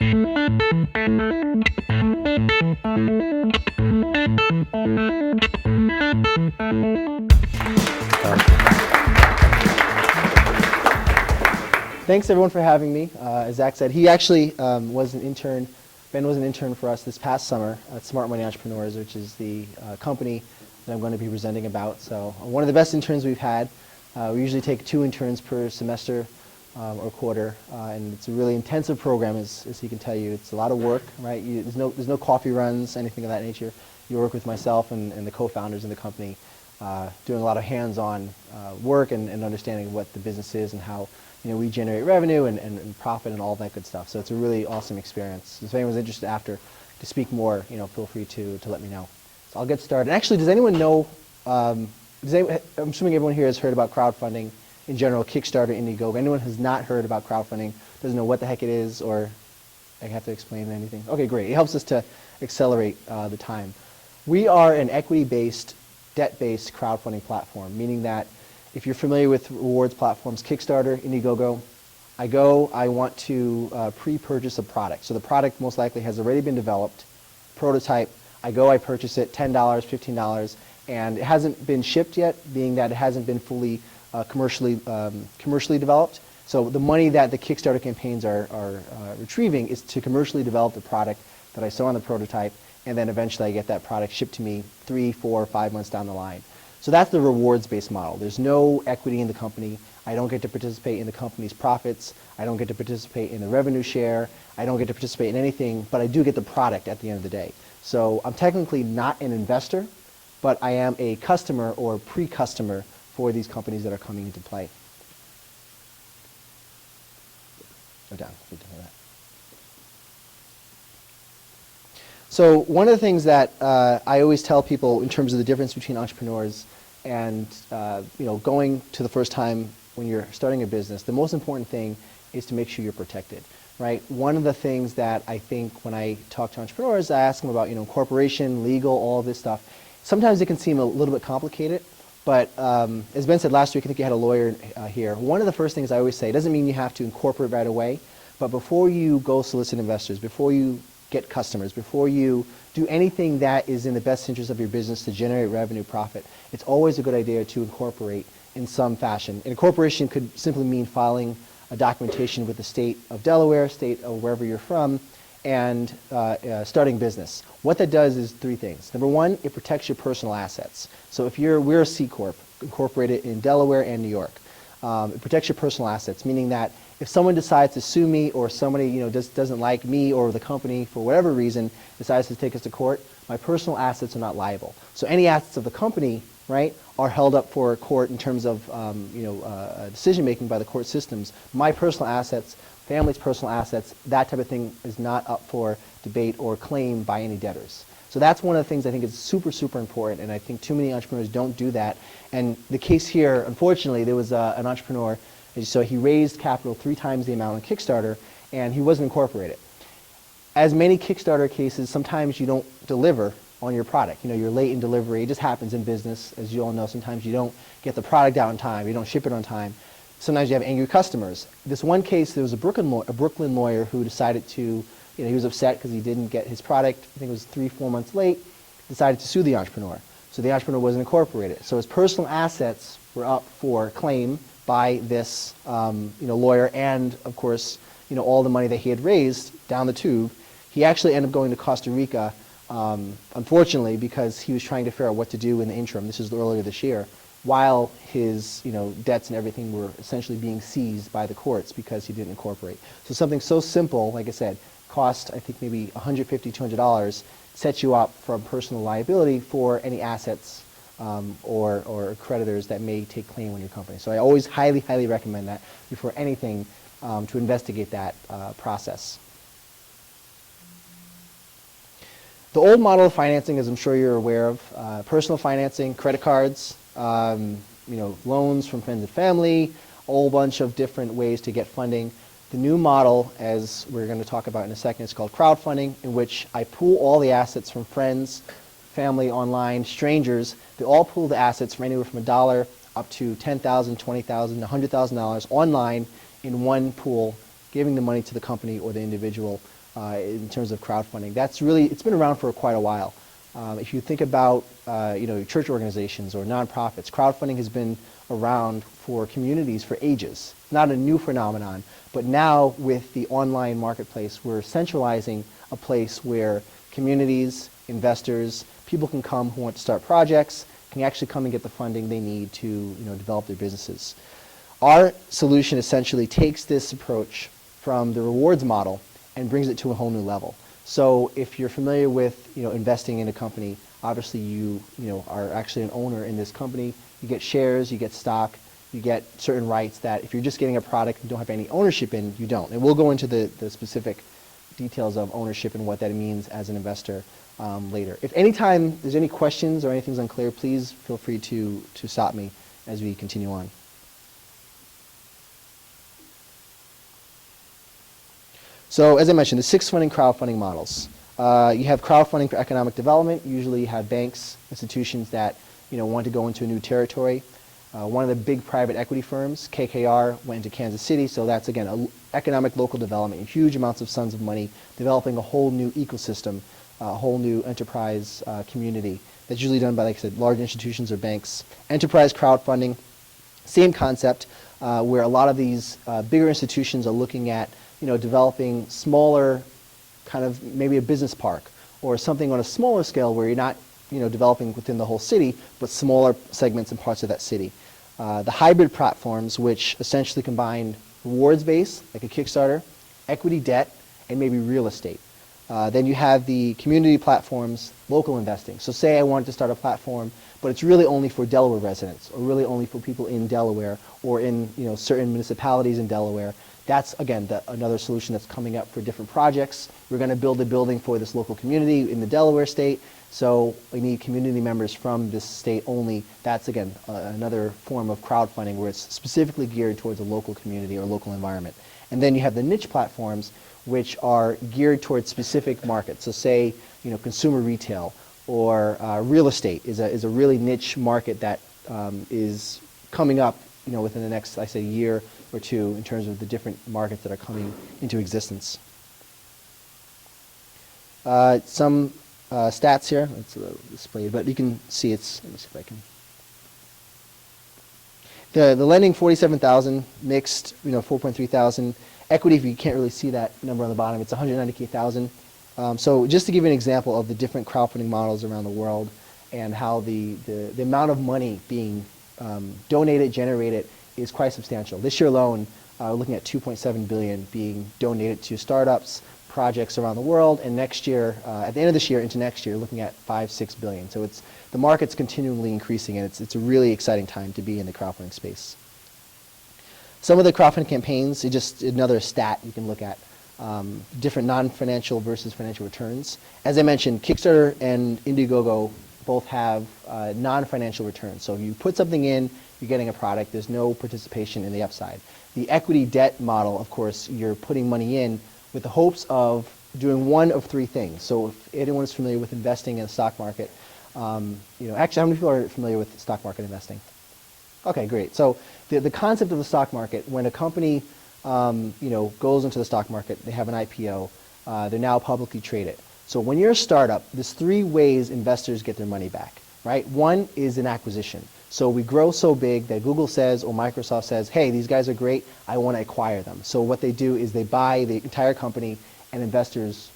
Thanks everyone for having me. As Zach said, he actually was an intern. Ben was an intern for us this past summer at Smart Money Entrepreneurs, which is the company that I'm going to be presenting about. So one of the best interns we've had. We usually take 2 interns per semester or quarter, and it's a really intensive program, as he can tell you. It's a lot of work, right? There's no coffee runs, anything of that nature. You work with myself and the co-founders in the company, doing a lot of hands-on work and understanding what the business is and how we generate revenue and profit and all that good stuff. So it's a really awesome experience. If anyone's interested after to speak more, feel free to let me know. So I'll get started. Actually, does anyone know, I'm assuming everyone here has heard about crowdfunding in general, Kickstarter, Indiegogo. Anyone who has not heard about crowdfunding, doesn't know what the heck it is, or I have to explain anything? Okay, great. It helps us to accelerate the time. We are an equity-based, debt-based crowdfunding platform, meaning that if you're familiar with rewards platforms, Kickstarter, Indiegogo, I want to pre-purchase a product. So the product most likely has already been developed, prototype. I purchase it, $10, $15, and it hasn't been shipped yet, being that it hasn't been fully commercially developed. So the money that the Kickstarter campaigns are retrieving is to commercially develop the product that I saw on the prototype, and then eventually I get that product shipped to me 3, 4, 5 months down the line. So that's the rewards-based model. There's no equity in the company. I don't get to participate in the company's profits. I don't get to participate in the revenue share. I don't get to participate in anything, but I do get the product at the end of the day. So I'm technically not an investor, but I am a customer or pre-customer for these companies that are coming into play. Go down. So one of the things that I always tell people in terms of the difference between entrepreneurs and going to the first time when you're starting a business, the most important thing is to make sure you're protected, right? One of the things that I think when I talk to entrepreneurs, I ask them about corporation, legal, all of this stuff. Sometimes it can seem a little bit complicated, but as Ben said last week, I think you had a lawyer here. One of the first things I always say, it doesn't mean you have to incorporate right away, but before you go solicit investors, before you get customers, before you do anything that is in the best interest of your business to generate revenue, profit, it's always a good idea to incorporate in some fashion. Incorporation could simply mean filing a documentation with the state of Delaware, state of wherever you're from, and starting business. What that does is 3 things. Number 1, it protects your personal assets. So if we're a C Corp, incorporated in Delaware and New York. It protects your personal assets, meaning that if someone decides to sue me or somebody doesn't like me or the company for whatever reason decides to take us to court, my personal assets are not liable. So any assets of the company, right, are held up for court in terms of decision making by the court systems. My personal assets, family's personal assets, that type of thing is not up for debate or claim by any debtors. So that's one of the things I think is super, super important, and I think too many entrepreneurs don't do that. And the case here, unfortunately, there was an entrepreneur. So he raised capital 3 times the amount on Kickstarter, and he wasn't incorporated. As many Kickstarter cases, sometimes you don't deliver on your product. You're late in delivery. It just happens in business. As you all know, sometimes you don't get the product out on time. You don't ship it on time. Sometimes you have angry customers. This one case, there was a Brooklyn lawyer who decided to, he was upset because he didn't get his product, I think it was 3, 4 months late, decided to sue the entrepreneur. So the entrepreneur wasn't incorporated. So his personal assets were up for claim by this lawyer, and of course all the money that he had raised down the tube. He actually ended up going to Costa Rica, unfortunately, because he was trying to figure out what to do in the interim. This was earlier this year, while his debts and everything were essentially being seized by the courts because he didn't incorporate. So something so simple, like I said, cost I think maybe $150, $200, sets you up from personal liability for any assets or creditors that may take claim on your company. So I always highly, highly recommend that before anything to investigate that process. The old model of financing, as I'm sure you're aware of, personal financing, credit cards, loans from friends and family, a whole bunch of different ways to get funding. The new model, as we're going to talk about in a second, is called crowdfunding, in which I pool all the assets from friends, family, online, strangers. They all pool the assets from anywhere from $1 up to $10,000, $20,000, $100,000 online in one pool giving the money to the company or the individual in terms of crowdfunding. It's been around for quite a while. If you think about church organizations or nonprofits, crowdfunding has been around for communities for ages. Not a new phenomenon, but now with the online marketplace, we're centralizing a place where communities, investors, people can come who want to start projects, can actually come and get the funding they need to develop their businesses. Our solution essentially takes this approach from the rewards model and brings it to a whole new level. So if you're familiar with investing in a company, obviously you are actually an owner in this company. You get shares, you get stock, you get certain rights that if you're just getting a product and don't have any ownership in, you don't. And we'll go into the specific details of ownership and what that means as an investor later. If anytime there's any questions or anything's unclear, please feel free to stop me as we continue on. So as I mentioned, the 6 funding crowdfunding models. You have crowdfunding for economic development. Usually you have banks, institutions that want to go into a new territory. One of the big private equity firms, KKR, went into Kansas City, so that's again economic local development, huge amounts of sums of money, developing a whole new ecosystem, a whole new enterprise community. That's usually done by, like I said, large institutions or banks. Enterprise crowdfunding, same concept, where a lot of these bigger institutions are looking at developing smaller, kind of maybe a business park or something on a smaller scale where you're not developing within the whole city, but smaller segments and parts of that city. The hybrid platforms, which essentially combine rewards base, like a Kickstarter, equity debt, and maybe real estate. Then you have the community platforms, local investing. So say I wanted to start a platform, but it's really only for Delaware residents, or really only for people in Delaware, or in certain municipalities in Delaware. That's, again, another solution that's coming up for different projects. We're going to build a building for this local community in the Delaware state, so we need community members from this state only. That's, again, another form of crowdfunding where it's specifically geared towards a local community or local environment. And then you have the niche platforms, which are geared towards specific markets. So say, consumer retail or real estate is a really niche market that is coming up within the next, I say, year or two in terms of the different markets that are coming into existence. Some stats here. It's displayed, but you can see it's. Let me see if I can. The lending 47,000, mixed 4.3 thousand. Equity, if you can't really see that number on the bottom, it's 190,000. So just to give you an example of the different crowdfunding models around the world and how the amount of money being donated, generated is quite substantial. This year alone, we're looking at 2.7 billion being donated to startups, projects around the world, and next year, at the end of this year into next year, looking at 5-6 billion. So the market's continually increasing, and it's a really exciting time to be in the crowdfunding space. Some of the crowdfunding campaigns, just another stat you can look at, different non-financial versus financial returns. As I mentioned, Kickstarter and Indiegogo both have non-financial returns. So you put something in, you're getting a product, there's no participation in the upside. The equity debt model, of course, you're putting money in with the hopes of doing one of 3 things. So if anyone is familiar with investing in the stock market, actually, how many people are familiar with stock market investing? Okay, great. So the concept of the stock market, when a company goes into the stock market, they have an IPO, they're now publicly traded. So when you're a startup, there's 3 ways investors get their money back, right? One is an acquisition. So we grow so big that Google says or Microsoft says, hey, these guys are great, I want to acquire them. So what they do is they buy the entire company, and investors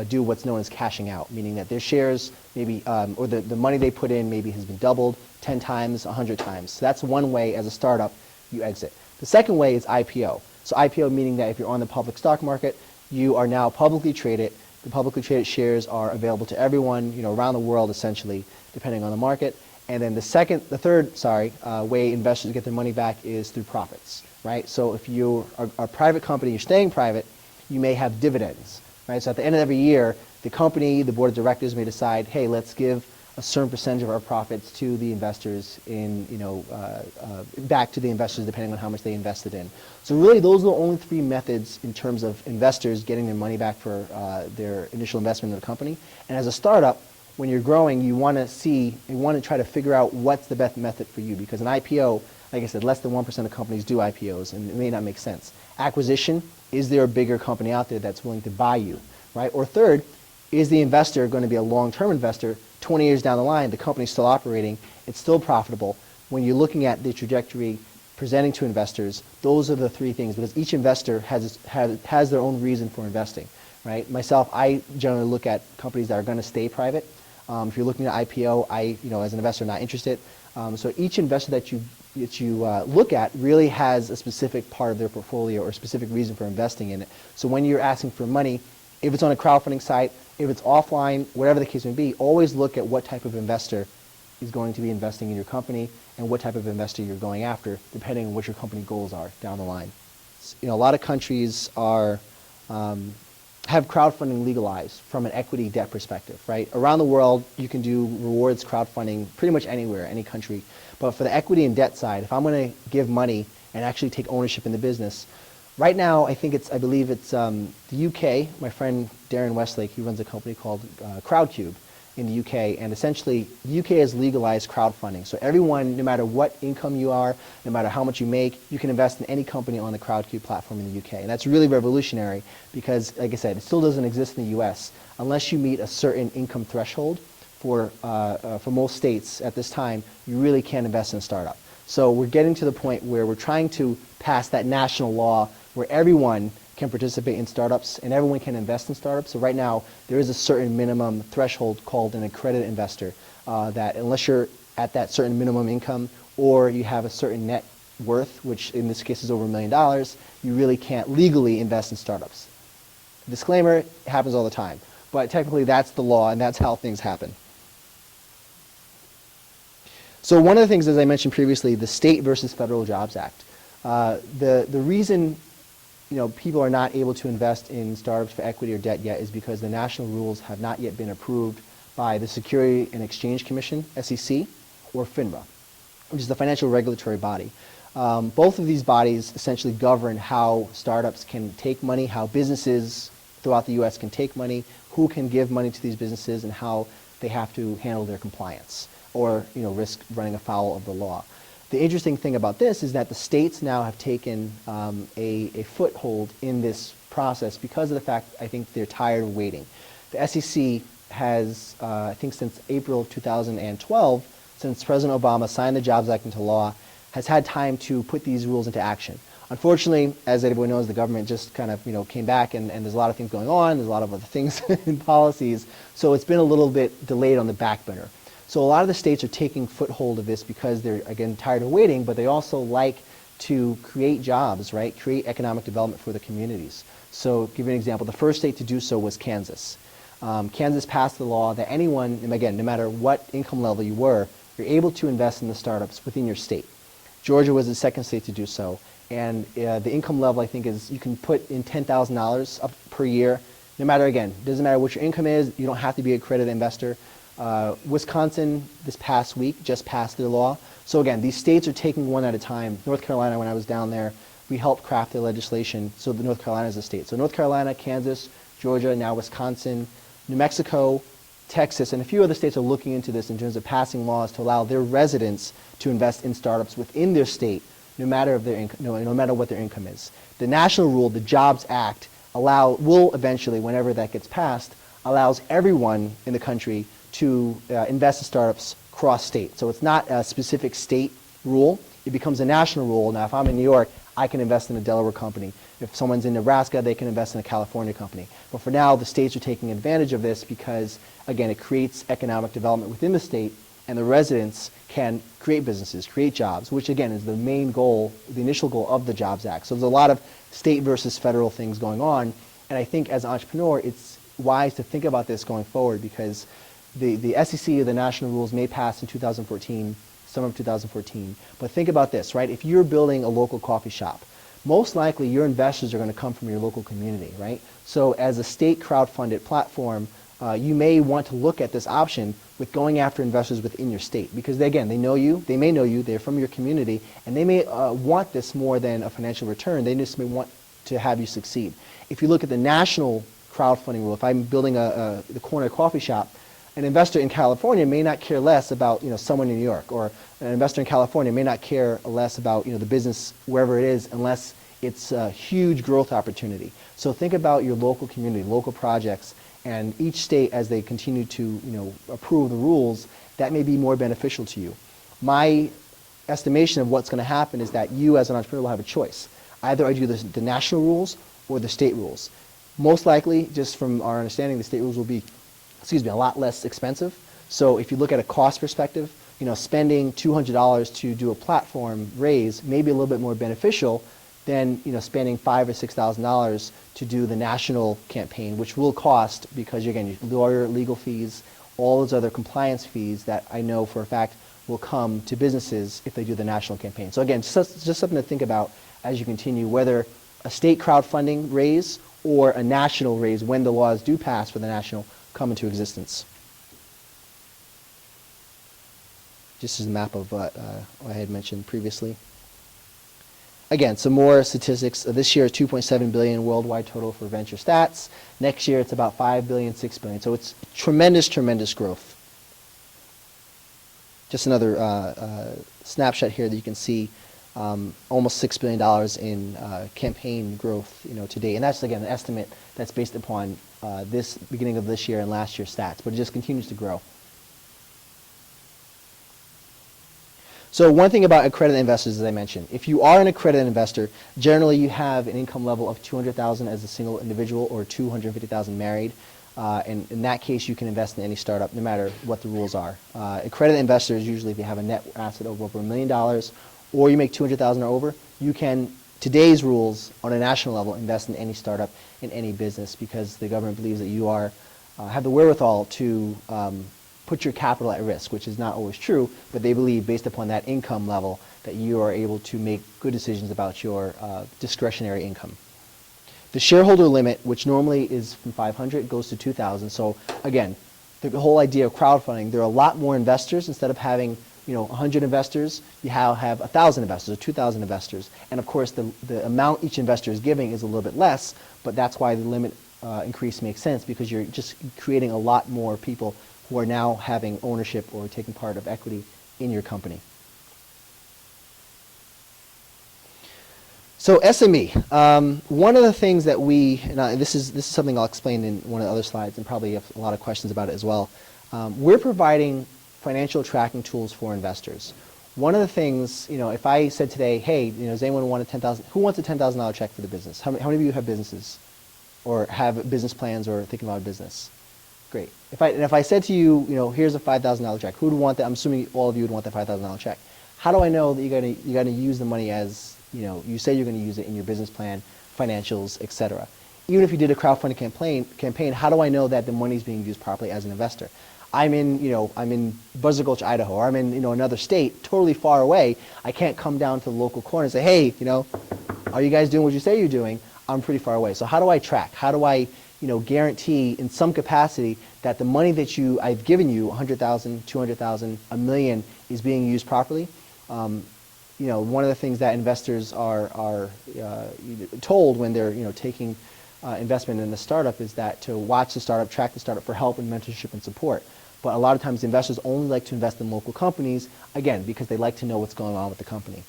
do what's known as cashing out, meaning that their shares maybe, or the money they put in maybe has been doubled 10 times, 100 times. So that's one way as a startup you exit. The second way is IPO. So IPO meaning that if you're on the public stock market, you are now publicly traded. The publicly traded shares are available to everyone, around the world essentially, depending on the market. And then the third way investors get their money back is through profits, right? So if you are a private company, you're staying private, you may have dividends, right? So at the end of every year, the company, the board of directors may decide, hey, let's give a certain percentage of our profits to the investors back to the investors depending on how much they invested in. So really those are the only 3 methods in terms of investors getting their money back for their initial investment in the company. And as a startup, when you're growing, you want to try to figure out what's the best method for you, because an IPO, like I said, less than 1% of companies do IPOs, and it may not make sense. Acquisition, is there a bigger company out there that's willing to buy you, right? Or third, is the investor going to be a long-term investor? 20 years down the line, the company's still operating, it's still profitable. When you're looking at the trajectory presenting to investors, those are the three things, because each investor has their own reason for investing, right? Myself, I generally look at companies that are going to stay private. If you're looking at IPO, as an investor, not interested. So each investor that you look at really has a specific part of their portfolio or a specific reason for investing in it. So when you're asking for money, if it's on a crowdfunding site, if it's offline, whatever the case may be, always look at what type of investor is going to be investing in your company and what type of investor you're going after, depending on what your company goals are down the line. A lot of countries have crowdfunding legalized from an equity debt perspective, right? Around the world, you can do rewards crowdfunding pretty much anywhere, any country. But for the equity and debt side, if I'm going to give money and actually take ownership in the business, right now, I believe it's the UK. My friend Darren Westlake, he runs a company called Crowdcube in the UK, and essentially, the UK has legalized crowdfunding. So everyone, no matter what income you are, no matter how much you make, you can invest in any company on the Crowdcube platform in the UK. And that's really revolutionary because, like I said, it still doesn't exist in the US unless you meet a certain income threshold. For most states at this time, you really can't invest in a startup. So we're getting to the point where we're trying to pass that national law where everyone can participate in startups and everyone can invest in startups. So right now, there is a certain minimum threshold called an accredited investor that unless you're at that certain minimum income or you have a certain net worth, which in this case is over $1 million, you really can't legally invest in startups. Disclaimer, it happens all the time. But technically, that's the law and that's how things happen. So one of the things, as I mentioned previously, the State versus Federal Jobs Act. The reason people are not able to invest in startups for equity or debt yet is because the national rules have not yet been approved by the Security and Exchange Commission, SEC, or FINRA, which is the financial regulatory body. Both of these bodies essentially govern how startups can take money, how businesses throughout the U.S. can take money, who can give money to these businesses, and how they have to handle their compliance or risk running afoul of the law. The interesting thing about this is that the states now have taken a foothold in this process because of the fact I think they're tired of waiting. The SEC has, I think since April of 2012, since President Obama signed the Jobs Act into law, has had time to put these rules into action. Unfortunately, as everyone knows, the government just kind of came back and there's a lot of things going on, there's a lot of other things in policies, so it's been a little bit delayed on the back burner. So a lot of the states are taking foothold of this because they're, again, tired of waiting, but they also like to create jobs, right? Create economic development for the communities. So to give you an example, the first state to do so was Kansas. Kansas passed the law that anyone, and again, no matter what income level you were, you're able to invest in the startups within your state. Georgia was the second state to do so. And the income level, I think, is you can put in $10,000 up per year. No matter, again, doesn't matter what your income is, you don't have to be an accredited investor. Wisconsin this past week just passed their law. So again, these states are taking one at a time. North Carolina, when I was down there, we helped craft the legislation. So the North Carolina is a state. So North Carolina, Kansas, Georgia, now Wisconsin, New Mexico, Texas, and a few other states are looking into this in terms of passing laws to allow their residents to invest in startups within their state, no matter what their income is. The national rule, the Jobs Act, will eventually, whenever that gets passed, allows everyone in the country to invest in startups cross-state. So it's not a specific state rule. It becomes a national rule. Now, if I'm in New York, I can invest in a Delaware company. If someone's in Nebraska, they can invest in a California company. But for now, the states are taking advantage of this because, again, it creates economic development within the state, and the residents can create businesses, create jobs, which, again, is the main goal, the initial goal of the Jobs Act. So there's a lot of state versus federal things going on, and I think as an entrepreneur, it's wise to think about this going forward because the SEC or the national rules may pass in 2014, summer of 2014. But think about this, right? If you're building a local coffee shop, most likely your investors are going to come from your local community, right? So as a state crowdfunded platform, you may want to look at this option with going after investors within your state because, again, they know you, they may know you, they're from your community, and they may want this more than a financial return. They just may want to have you succeed. If you look at the national crowdfunding rule, if I'm building the corner coffee shop, an investor in California may not care less about someone in New York, or an investor in California may not care less about the business wherever it is unless it's a huge growth opportunity. So think about your local community, local projects, and each state as they continue to approve the rules, that may be more beneficial to you. My estimation of what's going to happen is that you as an entrepreneur will have a choice. Either I do the national rules or the state rules. Most likely, just from our understanding, the state rules will be, a lot less expensive. So if you look at a cost perspective, spending $200 to do a platform raise may be a little bit more beneficial than spending $5,000 or $6,000 to do the national campaign, which will cost, because again, lawyer, legal fees, all those other compliance fees that I know for a fact will come to businesses if they do the national campaign. So again, just something to think about as you continue, whether a state crowdfunding raise or a national raise when the laws do pass for the national come into existence. Just as a map of what I had mentioned previously. Again, some more statistics. This year, $2.7 billion worldwide total for venture stats. Next year, it's about $5 billion, $6 billion. So it's tremendous, tremendous growth. Just another snapshot here that you can see almost $6 billion in campaign growth, to date. And that's, again, an estimate that's based upon this beginning of this year and last year's stats, but it just continues to grow. So one thing about accredited investors, as I mentioned, if you are an accredited investor, generally you have an income level of $200,000 as a single individual or $250,000 married. And in that case, you can invest in any startup, no matter what the rules are. Accredited investors, usually if you have a net asset of over $1 million, or you make $200,000 or over, you can, today's rules on a national level, invest in any startup, in any business, because the government believes that you have the wherewithal to put your capital at risk, which is not always true, but they believe based upon that income level that you are able to make good decisions about your discretionary income. The shareholder limit, which normally is from 500, goes to 2,000. So again, the whole idea of crowdfunding, there are a lot more investors. Instead of having 100 investors, you have 1,000 investors or 2,000 investors. And of course, the amount each investor is giving is a little bit less, but that's why the limit increase makes sense, because you're just creating a lot more people who are now having ownership or taking part of equity in your company. So SME, one of the things that this is something I'll explain in one of the other slides, and probably have a lot of questions about it as well. We're providing financial tracking tools for investors. One of the things, if I said today, hey, does anyone want who wants a $10,000 check for the business? How many of you have businesses or have business plans or thinking about a business? Great. If I said to you, here's a $5,000 check, who would want that? I'm assuming all of you would want that $5,000 check. How do I know that you're going to use the money as, you say you're going to use it in your business plan, financials, etc. Even if you did a crowdfunding campaign, how do I know that the money is being used properly as an investor? I'm in Buzzard Gulch, Idaho, or I'm in, another state, totally far away. I can't come down to the local corner and say, hey, are you guys doing what you say you're doing? I'm pretty far away. So how do I track? How do I, guarantee in some capacity that the money that I've given you, $100,000, $200,000, $1 million, is being used properly? One of the things that investors are told when they're taking investment in a startup is that to watch the startup, track the startup for help and mentorship and support. But a lot of times investors only like to invest in local companies, again, because they like to know what's going on with the company.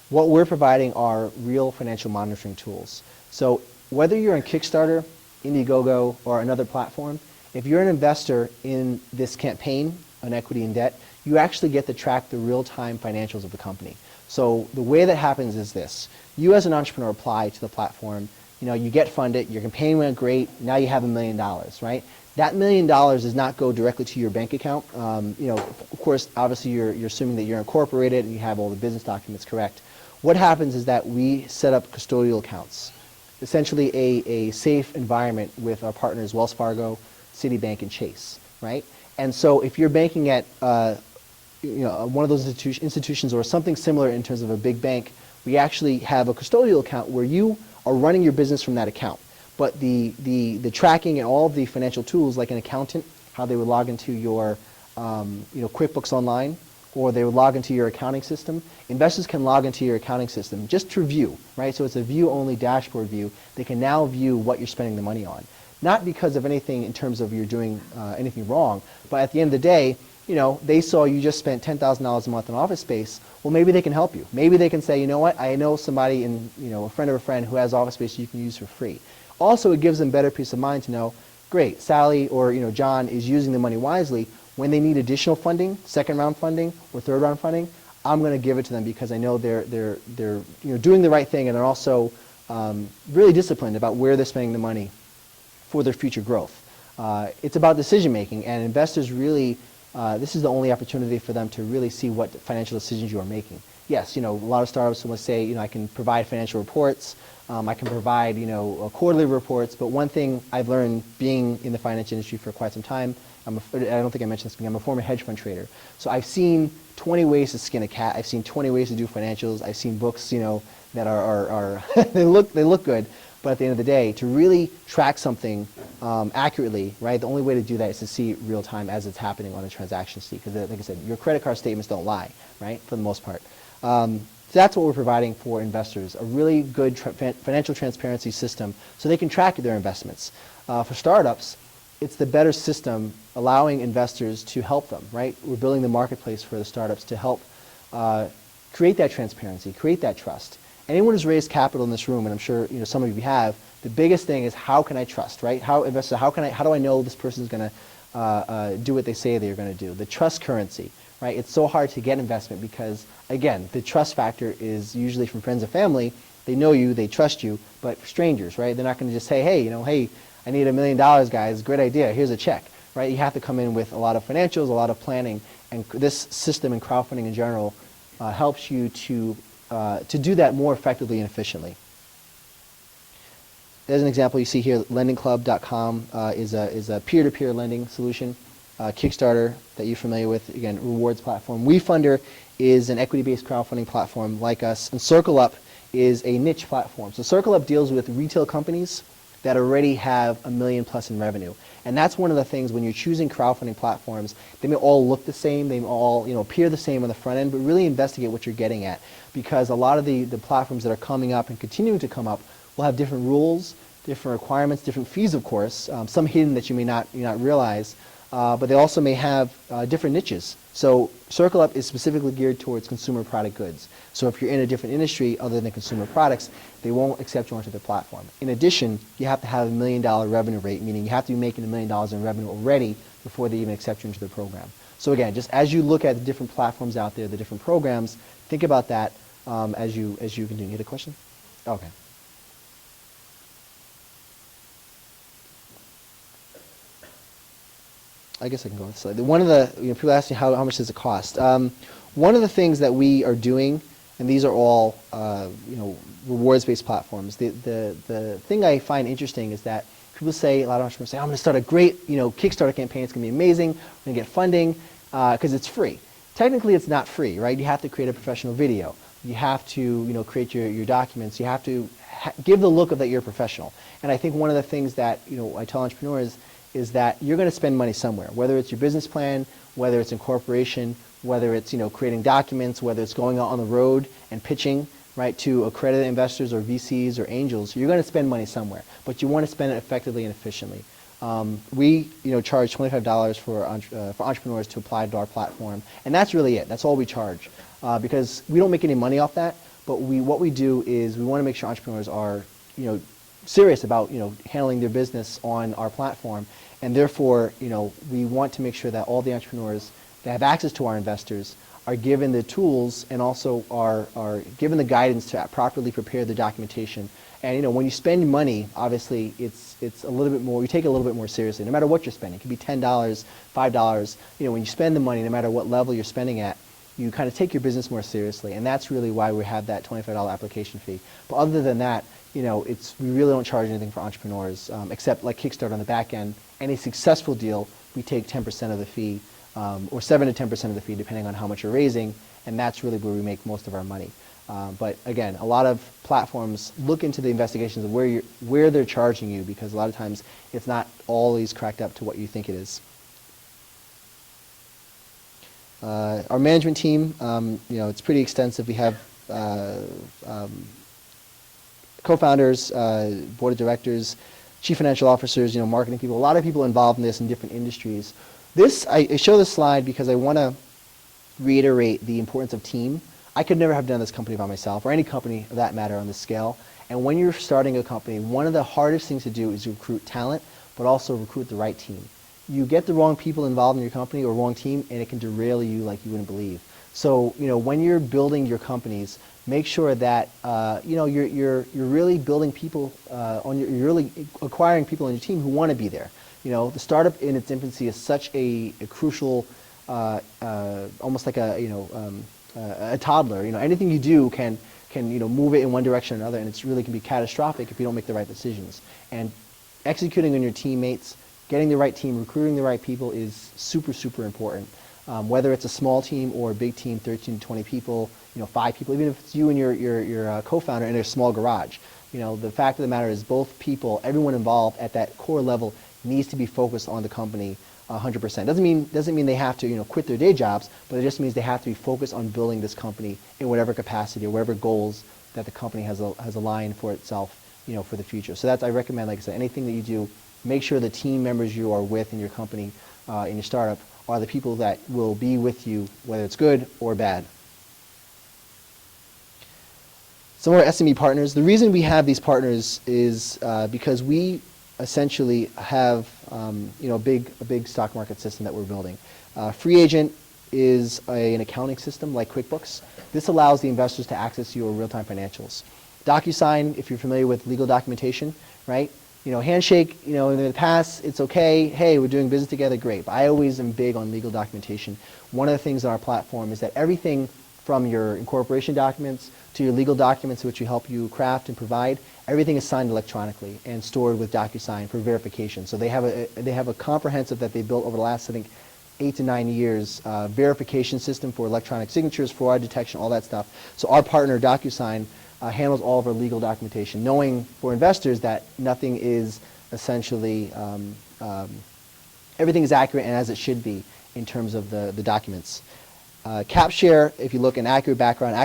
What we're providing are real financial monitoring tools. So whether you're in Kickstarter, Indiegogo, or another platform, if you're an investor in this campaign on equity and debt, you actually get to track the real-time financials of the company. So the way that happens is this. You as an entrepreneur apply to the platform, you get funded, your campaign went great, now you have $1 million, right? That $1 million does not go directly to your bank account. Of course, obviously you're assuming that you're incorporated and you have all the business documents correct. What happens is that we set up custodial accounts, essentially a safe environment with our partners Wells Fargo, Citibank, and Chase, right? And so if you're banking at one of those institutions or something similar in terms of a big bank, we actually have a custodial account where you are running your business from that account. But the tracking and all of the financial tools, like an accountant, how they would log into your QuickBooks Online, or they would log into your accounting system. Investors can log into your accounting system just to view, right? So it's a view-only dashboard view. They can now view what you're spending the money on. Not because of anything in terms of you're doing anything wrong, but at the end of the day, they saw you just spent $10,000 a month on office space, well, maybe they can help you. Maybe they can say, you know what, I know somebody a friend of a friend who has office space you can use for free. Also, it gives them better peace of mind to know, great, Sally or John is using the money wisely. When they need additional funding, second round funding or third round funding, I'm going to give it to them because I know they're doing the right thing, and they're also really disciplined about where they're spending the money for their future growth. It's about decision making, and investors really, this is the only opportunity for them to really see what financial decisions you are making. Yes, a lot of startups will say, I can provide financial reports, I can provide, quarterly reports, but one thing I've learned being in the finance industry for quite some time, I don't think I mentioned this, I'm a former hedge fund trader. So I've seen 20 ways to skin a cat. I've seen 20 ways to do financials. I've seen books, that are they look good, but at the end of the day, to really track something accurately, right? The only way to do that is to see it real time as it's happening on a transaction sheet. Because, like I said, your credit card statements don't lie, right? For the most part. So that's what we're providing for investors: a really good financial transparency system, so they can track their investments. For startups, it's the better system allowing investors to help them, right? We're building the marketplace for the startups to help create that transparency, create that trust. Anyone who's raised capital in this room, and I'm sure some of you have, the biggest thing is, how can I trust, right? How do I know this person's going to do what they say they're going to do? The trust currency, right? It's so hard to get investment because, again, the trust factor is usually from friends and family. They know you, they trust you, but strangers, right? They're not going to just say, hey, I need $1 million, guys. Great idea. Here's a check, right? You have to come in with a lot of financials, a lot of planning, and this system and crowdfunding in general helps you to do that more effectively and efficiently. There's an example you see here. LendingClub.com is a peer-to-peer lending solution. Kickstarter that you're familiar with, again, rewards platform. WeFunder is an equity-based crowdfunding platform like us, and CircleUp is a niche platform. So CircleUp deals with retail companies that already have $1 million plus in revenue. And that's one of the things when you're choosing crowdfunding platforms, they may all look the same, they may all appear the same on the front end, but really investigate what you're getting at, because a lot of the platforms that are coming up and continuing to come up will have different rules, different requirements, different fees, of course, some hidden that you may not realize, but they also may have different niches. So CircleUp is specifically geared towards consumer product goods. So if you're in a different industry other than consumer products, they won't accept you onto the platform. In addition, you have to have $1 million revenue rate, meaning you have to be making $1 million in revenue already before they even accept you into the program. So again, just as you look at the different platforms out there, the different programs, think about that as you continue. You had a question? Okay. I guess I can go on this slide. One of the, people ask me how much does it cost. One of the things that we are doing, and these are all, rewards-based platforms. The thing I find interesting is that people say, a lot of entrepreneurs say, I'm going to start a great, Kickstarter campaign. It's going to be amazing. I'm going to get funding because it's free. Technically, it's not free, right? You have to create a professional video. You have to, create your documents. You have to give the look of that you're a professional. And I think one of the things that, I tell entrepreneurs is that you're going to spend money somewhere, whether it's your business plan, whether it's incorporation, whether it's creating documents, whether it's going out on the road and pitching, right, to accredited investors or VCs or angels. You're going to spend money somewhere, but you want to spend it effectively and efficiently. We charge $25 for entrepreneurs to apply to our platform, and that's really it. That's all we charge, because we don't make any money off that. But what we do is we want to make sure entrepreneurs are serious about handling their business on our platform, and therefore we want to make sure that all the entrepreneurs that have access to our investors are given the tools and also are given the guidance to properly prepare the documentation. And when you spend money, obviously it's a little bit more. You take it a little bit more seriously, no matter what you're spending. It could be $10, $5. When you spend the money, no matter what level you're spending at, you kind of take your business more seriously, and that's really why we have that $25 application fee. But other than that, we really don't charge anything for entrepreneurs, except like Kickstarter on the back end. Any successful deal, we take 10% of the fee, or 7 to 10% of the fee, depending on how much you're raising, and that's really where we make most of our money. But again, a lot of platforms look into the investigations of where they're charging you, because a lot of times it's not always cracked up to what you think it is. Our management team, it's pretty extensive. We have co-founders, board of directors, chief financial officers, marketing people, a lot of people involved in this in different industries. I show this slide because I want to reiterate the importance of team. I could never have done this company by myself, or any company of that matter on this scale. And when you're starting a company, one of the hardest things to do is recruit talent, but also recruit the right team. You get the wrong people involved in your company or wrong team, and it can derail you like you wouldn't believe. So, when you're building your companies, make sure that you're really building people you're really acquiring people on your team who want to be there. The startup in its infancy is such a crucial, almost like a toddler. Anything you do can move it in one direction or another, and it really can be catastrophic if you don't make the right decisions. And executing on your teammates, getting the right team, recruiting the right people is super, super important. Whether it's a small team or a big team, 13 to 20 people, 5 people, even if it's you and your co-founder in a small garage. The fact of the matter is both people, everyone involved at that core level needs to be focused on the company 100%. Doesn't mean they have to quit their day jobs, but it just means they have to be focused on building this company in whatever capacity or whatever goals that the company has aligned for itself, for the future. So I recommend, like I said, anything that you do, make sure the team members you are with in your company, in your startup, are the people that will be with you, whether it's good or bad. Some of our SME partners. The reason we have these partners is because we essentially have a big stock market system that we're building. Free Agent is an accounting system like QuickBooks. This allows the investors to access your real-time financials. DocuSign, if you're familiar with legal documentation, right? Handshake, in the past, it's okay. Hey, we're doing business together, great. But I always am big on legal documentation. One of the things on our platform is that everything from your incorporation documents to your legal documents, which we help you craft and provide, everything is signed electronically and stored with DocuSign for verification. So they have a comprehensive that they built over the last, I think, 8 to 9 years verification system for electronic signatures, fraud detection, all that stuff. So our partner, DocuSign, handles all of our legal documentation, knowing for investors that nothing is essentially, everything is accurate and as it should be in terms of the documents. CapShare, if you look in Accurate Background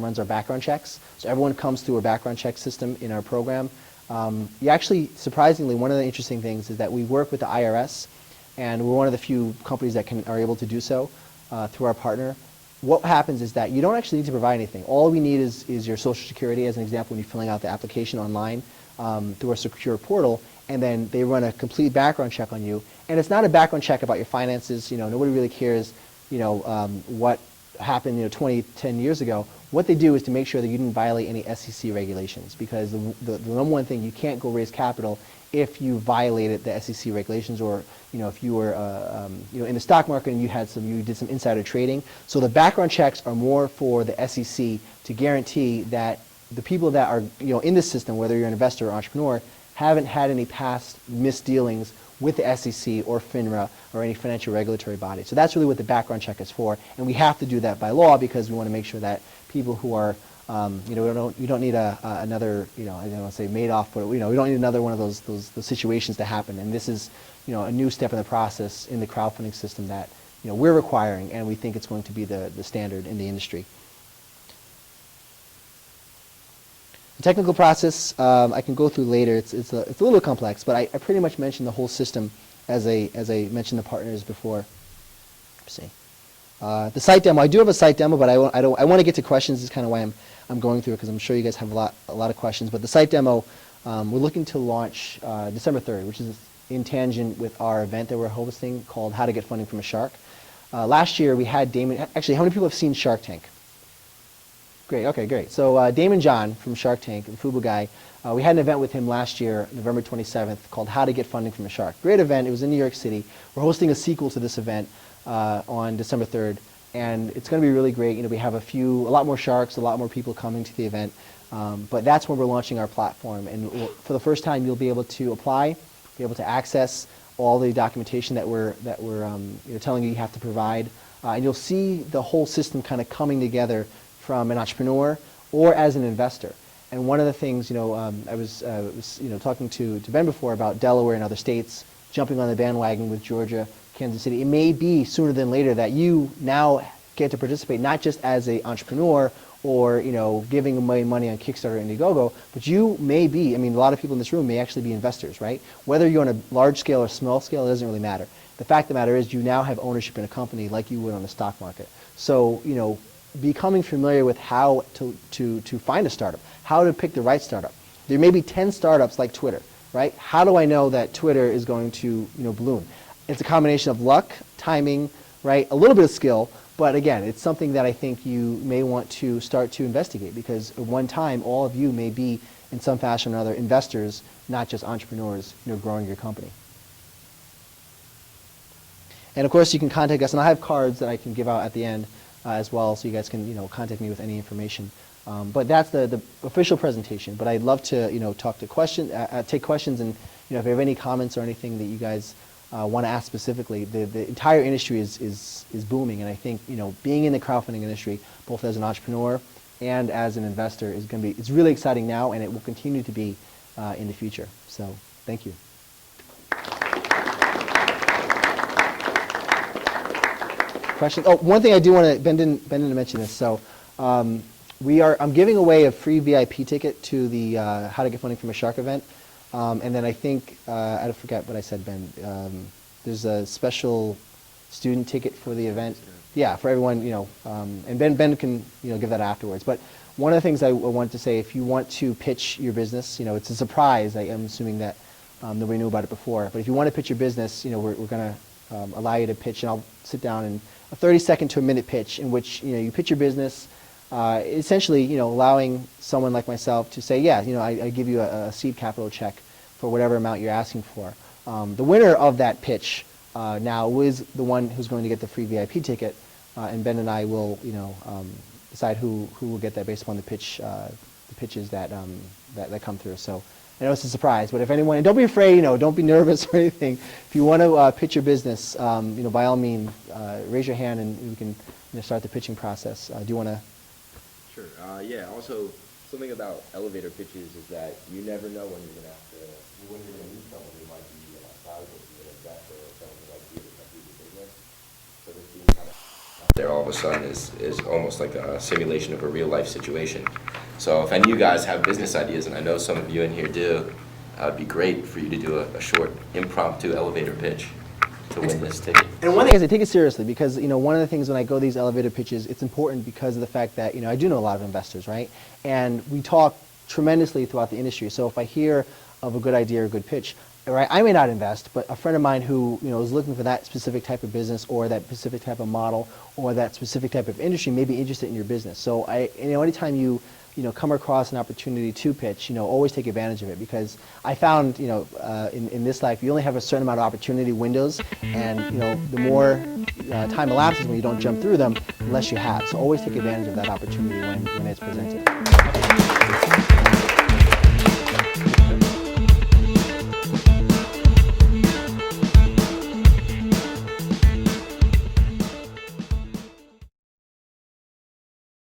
runs our background checks. So everyone comes through a background check system in our program. You actually, surprisingly, one of the interesting things is that we work with the IRS, and we're one of the few companies that are able to do so through our partner. What happens is that you don't actually need to provide anything. All we need is your Social Security, as an example, when you're filling out the application online through our secure portal, and then they run a complete background check on you. And it's not a background check about your finances. Nobody really cares, what happened, 10 years ago. What they do is to make sure that you didn't violate any SEC regulations, because the number one thing, you can't go raise capital if you violated the SEC regulations, or if you were in the stock market and you did some insider trading. So the background checks are more for the SEC to guarantee that the people that are in this system, whether you're an investor or entrepreneur, haven't had any past misdealings with the SEC or FINRA or any financial regulatory body. So that's really what the background check is for, and we have to do that by law because we want to make sure that people who are you don't need another, I don't want to say Madoff, but we don't need another one of those situations to happen. And this is a new step in the process in the crowdfunding system that we're requiring, and we think it's going to be the standard in the industry. The technical process I can go through later. It's a little complex, but I pretty much mentioned the whole system as I mentioned the partners before. Let's see. The site demo. I do have a site demo, but I want to get to questions. Is kind of why I'm going through it, because I'm sure you guys have a lot of questions. But the site demo, we're looking to launch December 3rd, which is in tangent with our event that we're hosting called How to Get Funding from a Shark. Last year we had Damon. Actually, how many people have seen Shark Tank? Great. Okay, great. So Damon John from Shark Tank, the Fubu guy, we had an event with him last year, November 27th, called How to Get Funding from a Shark. Great event. It was in New York City. We're hosting a sequel to this event on December 3rd, and it's going to be really great. We have a lot more sharks, a lot more people coming to the event, but that's when we're launching our platform. And for the first time, you'll be able to apply, be able to access all the documentation that we're telling you have to provide, and you'll see the whole system kind of coming together from an entrepreneur or as an investor. And one of the things, I was talking to Ben before about Delaware and other states jumping on the bandwagon with Georgia, Kansas City. It may be sooner than later that you now get to participate not just as an entrepreneur or giving away money on Kickstarter and Indiegogo, but you may be, a lot of people in this room may actually be investors, right? Whether you're on a large scale or small scale, it doesn't really matter. The fact of the matter is you now have ownership in a company like you would on the stock market. So, becoming familiar with how to find a startup, how to pick the right startup. There may be 10 startups like Twitter, right? How do I know that Twitter is going to bloom? It's a combination of luck, timing, right? A little bit of skill, but again, it's something that I think you may want to start to investigate, because at one time, all of you may be, in some fashion or another, investors, not just entrepreneurs, growing your company. And of course, you can contact us, and I have cards that I can give out at the end as well, so you guys can contact me with any information. But that's the official presentation. But I'd love to talk to take questions, and if you have any comments or anything that you guys want to ask specifically. The entire industry is booming, and I think being in the crowdfunding industry, both as an entrepreneur and as an investor, it's really exciting now, and it will continue to be in the future. So thank you. Questions? Oh, one thing I do want to, Ben didn't mention this. So I'm giving away a free VIP ticket to the How to Get Funding from a Shark event. And then I think, I forget what I said, Ben. There's a special student ticket for the event. Yeah, for everyone, and Ben can, give that afterwards. But one of the things I wanted to say, if you want to pitch your business, it's a surprise. I'm assuming that nobody knew about it before. But if you want to pitch your business, we're going to allow you to pitch, and I'll sit down in a 30-second to a minute pitch in which, you pitch your business, essentially, allowing someone like myself to say, yeah, I give you a seed capital check for whatever amount you're asking for. The winner of that pitch now is the one who's going to get the free VIP ticket, and Ben and I will, decide who will get that based upon the pitches that come through. So I know it's a surprise, but if anyone, and don't be afraid, don't be nervous or anything. If you want to pitch your business, by all means, raise your hand and we can start the pitching process. Do you want to? Sure. Yeah. Also, something about elevator pitches is that you never know when you're going to meet someone who might be valuable to you, an investor or someone who might be able to do the business. So this being kind of there all of a sudden is almost like a simulation of a real life situation. So if any of you guys have business ideas, and I know some of you in here do, it would be great for you to do a short impromptu elevator pitch to win this ticket. And one thing is, I take it seriously, because one of the things when I go to these elevator pitches, it's important because of the fact that I do know a lot of investors, right? And we talk tremendously throughout the industry. So if I hear of a good idea or a good pitch, right, I may not invest, but a friend of mine who is looking for that specific type of business or that specific type of model or that specific type of industry may be interested in your business. So anytime you come across an opportunity to pitch, always take advantage of it, because I found, in this life, you only have a certain amount of opportunity windows, and, the more time elapses when you don't jump through them, the less you have. So always take advantage of that opportunity when it's presented.